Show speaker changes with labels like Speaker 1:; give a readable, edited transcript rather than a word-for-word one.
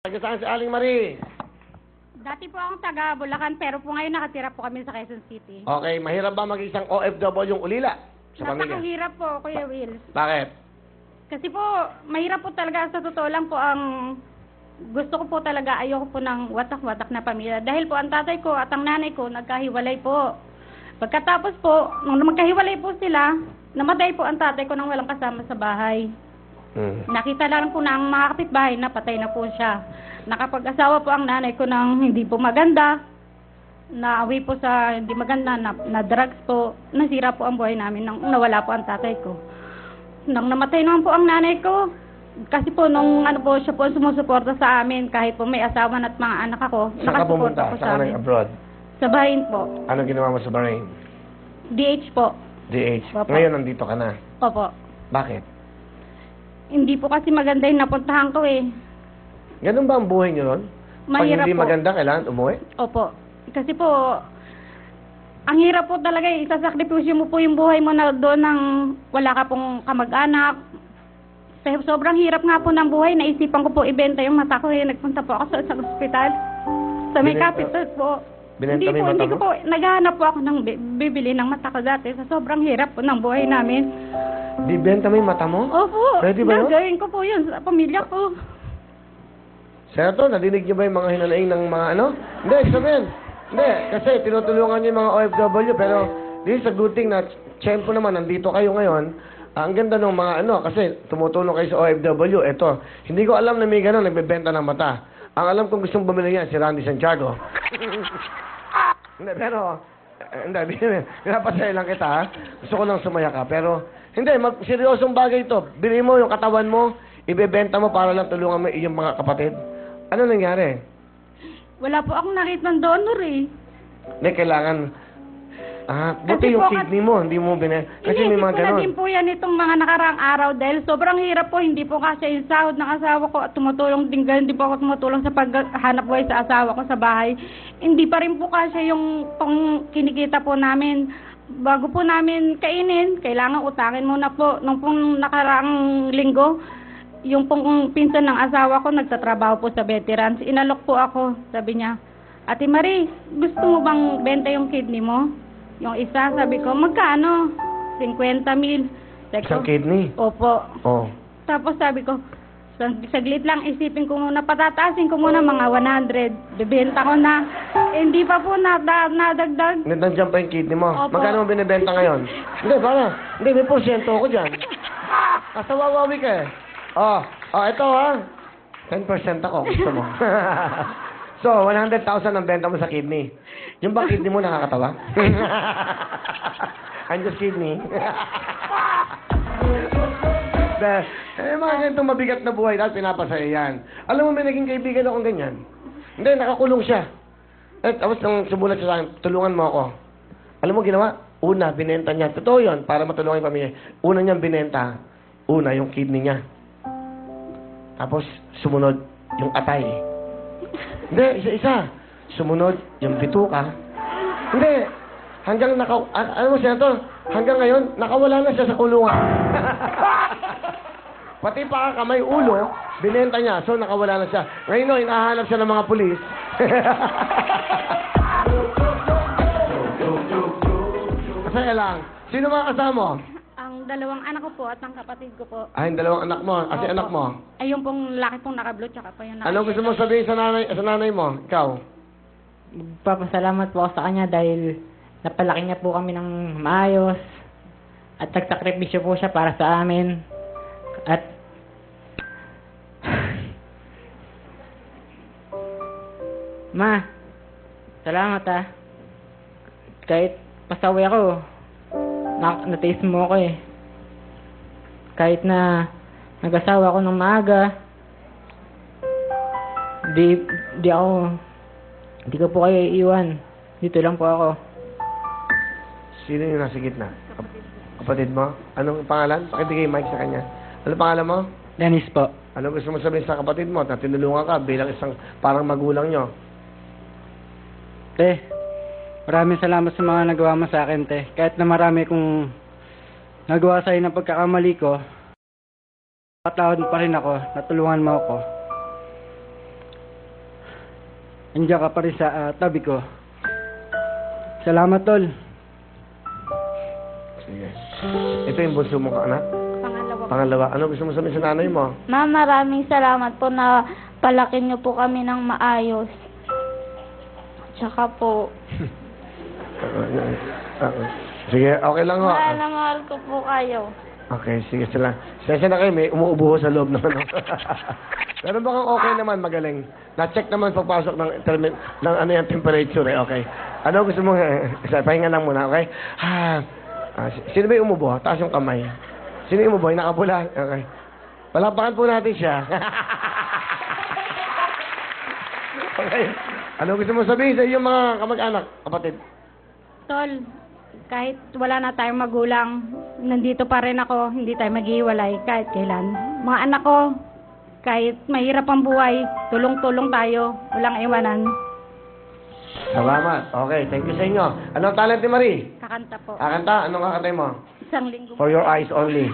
Speaker 1: Taga saan si Aling Marie?
Speaker 2: Dati po akong taga Bulacan, pero po ngayon nakatira po kami sa Quezon City.
Speaker 1: Okay, mahirap ba maging isang OFW yung ulila sa pamilya?
Speaker 2: Napakahirap po, Kuya Will.
Speaker 1: Bakit?
Speaker 2: Kasi po, mahirap po talaga sa totoo lang po ang gusto ko po talaga, ayoko po ng watak-watak na pamilya. Dahil po ang tatay ko at ang nanay ko nagkahiwalay po. Pagkatapos po, nung magkahiwalay po sila, namatay po ang tatay ko nang walang kasama sa bahay. Nakita lang po ng mga kapitbahay na patay na po siya. Nakapag-asawa po ang nanay ko ng hindi po maganda, naawi po sa hindi maganda, na drugs po, nasira po ang buhay namin nang nawala po ang tatay ko. Nang namatay naman po ang nanay ko, kasi po nung ano po, siya po ang sumusuporta sa amin kahit po may asawa at mga anak ako.
Speaker 1: Saan ka pumunta?
Speaker 2: po
Speaker 1: Saan ka nag-abroad?
Speaker 2: Sa Bahrain po.
Speaker 1: Ano ginawa mo sa Bahrain?
Speaker 2: DH po.
Speaker 1: DH.
Speaker 2: Opo.
Speaker 1: Ngayon nandito ka na.
Speaker 2: Opo.
Speaker 1: Bakit?
Speaker 2: Hindi po kasi maganda yung napuntahan ko eh.
Speaker 1: Ganun ba ang buhay niyo ron?
Speaker 2: Mahirap
Speaker 1: Pag hindi
Speaker 2: po.
Speaker 1: maganda, kailangan umuwi?
Speaker 2: Opo. Kasi po, ang hirap po talaga eh. Isasakripisyo mo po yung buhay mo na doon ng wala ka pong kamag-anak. Sobrang hirap nga po ng buhay. Naisipan ko po ibenta yung mata ko eh. Nagpunta po ako sa ospital. Sa may
Speaker 1: Binenta-
Speaker 2: capital po.
Speaker 1: Binenta mo yung mata
Speaker 2: Hindi
Speaker 1: mo?
Speaker 2: ko po, naghahanap po ako ng bibili ng mata ko dati. Sa sobrang hirap po ng buhay namin.
Speaker 1: Bibenta mo yung mata mo?
Speaker 2: Opo.
Speaker 1: Pwede ba yun?
Speaker 2: Gagawin ko po yun sa pamilya ko.
Speaker 1: Senator, nadinig niyo ba yung mga hinanaing ng mga ano? Hindi, sabihin. Hindi, kasi tinutulungan niyo yung mga OFW, pero this is a good thing na tiyempo naman, nandito kayo ngayon. Ang ganda ng mga ano, kasi tumutulong kayo sa OFW. Eto, hindi ko alam na may gano'n, nagbebenta ng mata. Ang alam kong gustong bumili yan, si Randy Santiago. Hindi, pero, hindi, pinapasaya lang kita, ha? Gusto ko lang sumaya ka, pero, hindi, seryosong bagay ito. Bili mo yung katawan mo, ibebenta mo para lang tulungan mo iyong mga kapatid. Ano nangyari?
Speaker 2: Wala po akong nakita ng donor eh.
Speaker 1: Hindi, kailangan, buti
Speaker 2: Kasi
Speaker 1: yung
Speaker 2: po,
Speaker 1: kidney mo, hindi mo kasi may mga
Speaker 2: ko na
Speaker 1: ganon.
Speaker 2: din po yan itong mga nakaraang araw dahil sobrang hirap po, hindi po kasi yung sahod ng asawa ko at tumutulong din, ganun din po ako tumutulong sa paghanap buhay sa asawa ko sa bahay. Hindi pa rin po kasi yung pang kinikita po namin. Bago po namin kainin, kailangan utangin muna po. Nung pong nakaraang linggo, yung pong pinsan ng asawa ko nagtatrabaho po sa veterans. Inalok po ako, sabi niya, Ate Marie, gusto mo bang benta yung kidney mo? Yung isa, sabi ko, magkano? 50,000.
Speaker 1: Isang kidney?
Speaker 2: Opo.
Speaker 1: Oh.
Speaker 2: Tapos sabi ko, saglit lang, isipin ko muna, patataasin ko muna mga 100. Bibenta ko na. Hindi pa po nadagdag.
Speaker 1: Nandiyan pa yung kidney mo.
Speaker 2: Opo.
Speaker 1: Magkano mo binibenta ngayon? Hindi, para. Hindi, may porsyento ako dyan. Kasawawawi ka eh. Ito ha. 10% ako, gusto mo. So, 100,000 ang benta mo sa kidney. Yung ba kidney mo nakakatawa? I'm just kidding. Mga ganitong mabigat na buhay, dahil pinapasaya yan. Alam mo, may naging kaibigan akong ganyan. Hindi, nakakulong siya. Tapos nang sumulat siya sa akin, tulungan mo ako. Alam mo, ginawa? Una, binenta niya. Totoo yun, para matulungan yung pamilya. Una niyang binenta. Una, yung kidney niya. Tapos, sumunod, yung atay. Hindi, isa-isa. Sumunod, yung bituka. Hindi, hanggang ano mo, Senator, hanggang ngayon, nakawala na siya sa kulungan. Pati pa kamay ulo, binenta niya. So, nakawala na siya. Ngayon, hinahanap siya ng mga pulis. Masaya lang. Sino mga kasama mo?
Speaker 2: Ang dalawang anak ko po at ang kapatid ko po.
Speaker 1: Ay, yung dalawang anak mo. Kasi
Speaker 2: Opo.
Speaker 1: anak mo.
Speaker 2: Ay, yung pong laki pong naka-blue, tsaka po yung
Speaker 1: Ano gusto mo sabihin sa nanay mo? Ikaw?
Speaker 3: Magpapasalamat po ako sa kanya dahil napalaki niya po kami ng maayos at nagsakripisyo po siya para sa amin. At Ma, salamat kahit pasaway ako, natiis mo ako eh. Kahit na nag-asawa ako ng maaga, di ko po kayo iiwan. Dito lang po ako.
Speaker 1: Sino yung nasa gitna? Kapatid mo? Anong pangalan? Pakibigay mic sa kanya. Ano pangalan mo?
Speaker 3: Dennis po.
Speaker 1: Ano gusto mo sabihin sa kapatid mo na tinulungan ka bilang isang parang magulang nyo?
Speaker 4: Te, maraming salamat sa mga nagawa mo sa akin, te. Kahit na marami kong nagawa sa'yo ng pagkakamali ko, patawad pa rin ako, natulungan mo ako. andiyan ka pa rin sa tabi ko. Salamat, Tol.
Speaker 1: Sige. Ito yung bunso mo, anak?
Speaker 2: Pangalawa po.
Speaker 1: Pangalawa. Ano gusto mo sabihin sa nanay mo?
Speaker 5: Ma'am, maraming salamat po na palaki niyo po kami ng maayos. Tsaka po,
Speaker 1: Sige, okay lang ho.
Speaker 5: mahal na mahal ko po kayo.
Speaker 1: Okay, sige sila. Sensya na kayo, may umuubo sa loob naman. Pero baka okay naman, magaling. Na-check naman pagpasok ng ano yung temperature, okay. Ano gusto mo? Pahinga lang muna, okay? Sino ba yung umubo? Taas yung kamay. Sino yung umubo? Yung nakapula? Okay. Palapakan po natin siya. Okay. Ano gusto mo sabihin sa iyong mga kamag-anak, kapatid?
Speaker 2: Tol, kahit wala na tayong magulang, nandito pa rin ako, hindi tayo maghiwalay kahit kailan. Mga anak ko, kahit mahirap ang buhay, tulong-tulong tayo, walang iwanan.
Speaker 1: Salamat. Okay, thank you sa inyo. Anong talent ni Marie?
Speaker 2: Kakanta po.
Speaker 1: Kakanta? Anong kakantay mo?
Speaker 2: Isang linggo.
Speaker 1: For your eyes only.